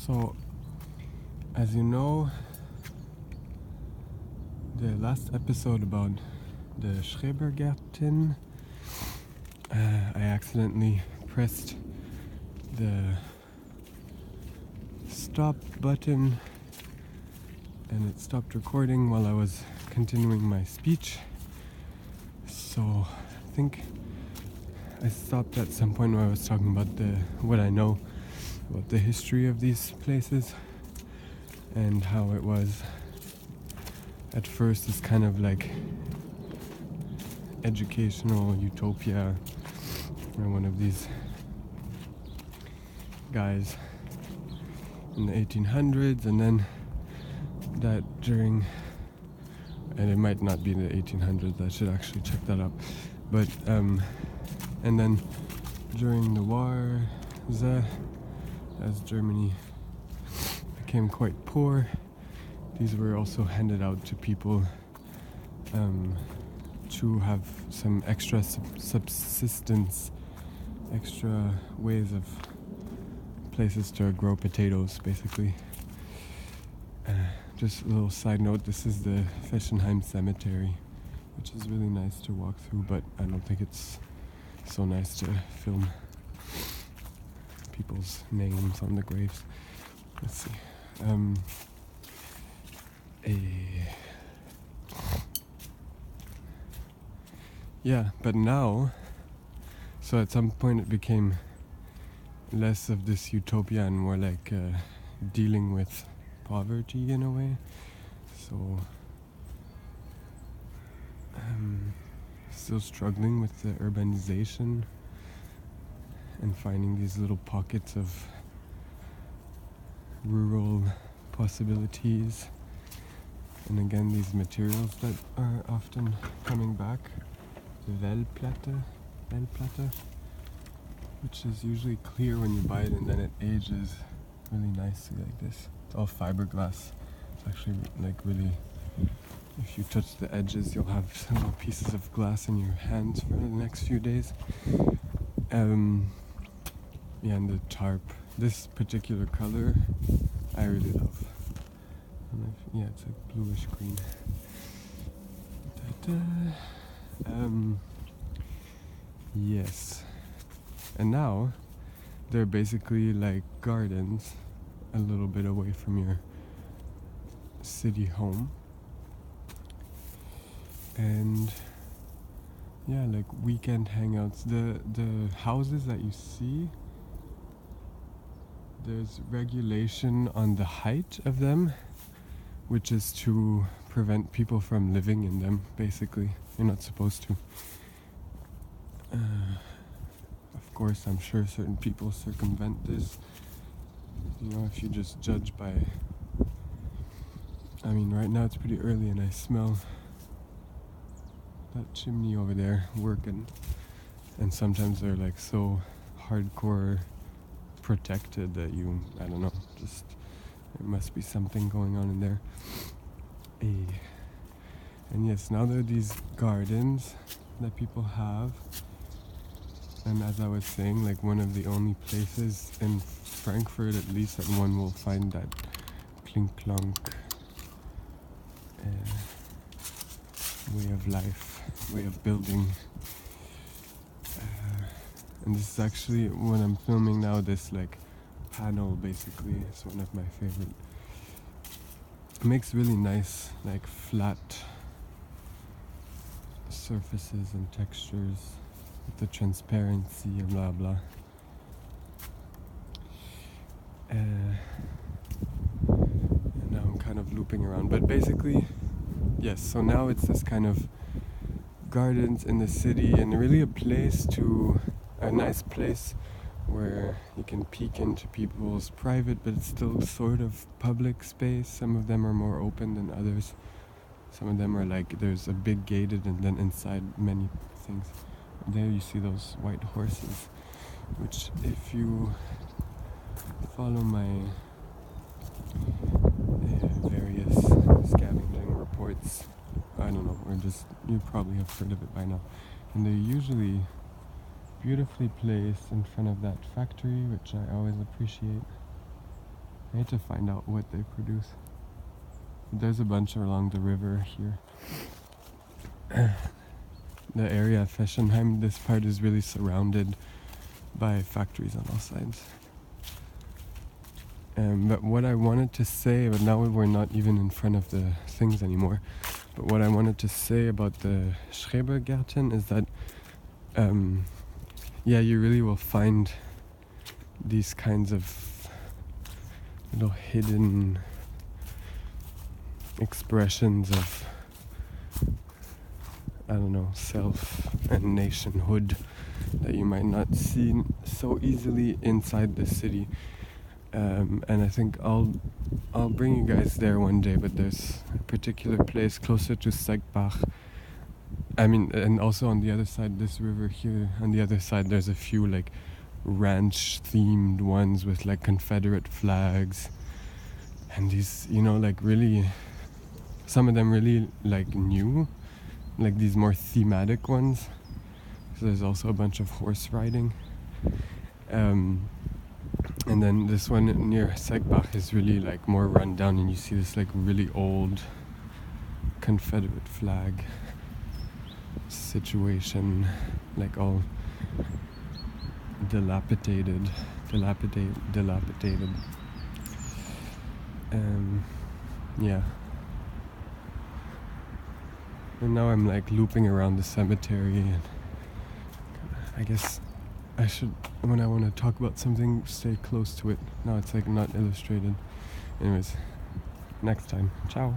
So, as you know, the last episode about the schrebergärten, I accidentally pressed the stop button and it stopped recording while I was continuing my speech. So I think I stopped at some point where I was talking about what I know about the history of these places and how it was at first this kind of like educational utopia, or one of these guys in the 1800s, and then that during, and it might not be in the 1800s, I should actually check that up, but and then during the war, as Germany became quite poor, these were also handed out to people to have some extra subsistence, extra ways of places to grow potatoes, basically. Just a little side note, this is the Fechenheim cemetery, which is really nice to walk through, but I don't think it's so nice to film people's names on the graves. Let's see. Yeah, but now, so at some point it became less of this utopia and more like dealing with poverty in a way. So still struggling with the urbanization and finding these little pockets of rural possibilities. And again, these materials that are often coming back, the Wellplatte, which is usually clear when you buy it and then it ages really nicely like this. It's all fiberglass. It's actually like really, if you touch the edges, you'll have some little pieces of glass in your hands for the next few days. Yeah, and the tarp. This particular color, I really love. Yeah, it's like bluish green. Yes. And now, they're basically like gardens a little bit away from your city home. And yeah, like weekend hangouts. The houses that you see, there's regulation on the height of them, which is to prevent people from living in them, basically. You're not supposed to. Of course, I'm sure certain people circumvent this. You know, if you just judge by... I mean, right now it's pretty early and I smell that chimney over there working. And sometimes they're like so hardcore protected that you, I don't know, just... there must be something going on in there. And yes, now there are these gardens that people have. And as I was saying, like one of the only places in Frankfurt, at least, that one will find that klink-klonk way of life, way of building. And this is actually, when I'm filming now, this like panel basically is one of my favorite. It makes really nice, like flat surfaces and textures with the transparency and blah blah. And now I'm kind of looping around, but basically, yes, so now it's this kind of gardens in the city and really a nice place where you can peek into people's private, but it's still sort of public space. Some of them are more open than others. Some of them are like, there's a big gated and then inside many things. There you see those white horses, which if you follow my various scavenging reports, I don't know, or just, you probably have heard of it by now. And they're usually beautifully placed in front of that factory, which I always appreciate. I need to find out what they produce. There's a bunch along the river here. The area of Fechenheim, this part is really surrounded by factories on all sides. But what I wanted to say, but now we're not even in front of the things anymore, but what I wanted to say about the schrebergärten is that you really will find these kinds of little hidden expressions of, I don't know, self and nationhood that you might not see so easily inside the city. And I think I'll bring you guys there one day, but there's a particular place closer to Segbach. I mean, and also on the other side, this river here, on the other side there's a few like ranch themed ones with like Confederate flags and these, like really, some of them really like new, like these more thematic ones. So there's also a bunch of horse riding. And then this one near Segbach is really like more run down, and you see this like really old Confederate flag situation, like all dilapidated. Yeah. And now I'm like looping around the cemetery, and I guess I should, when I want to talk about something, stay close to it. Now it's like not illustrated. Anyways, next time. Ciao.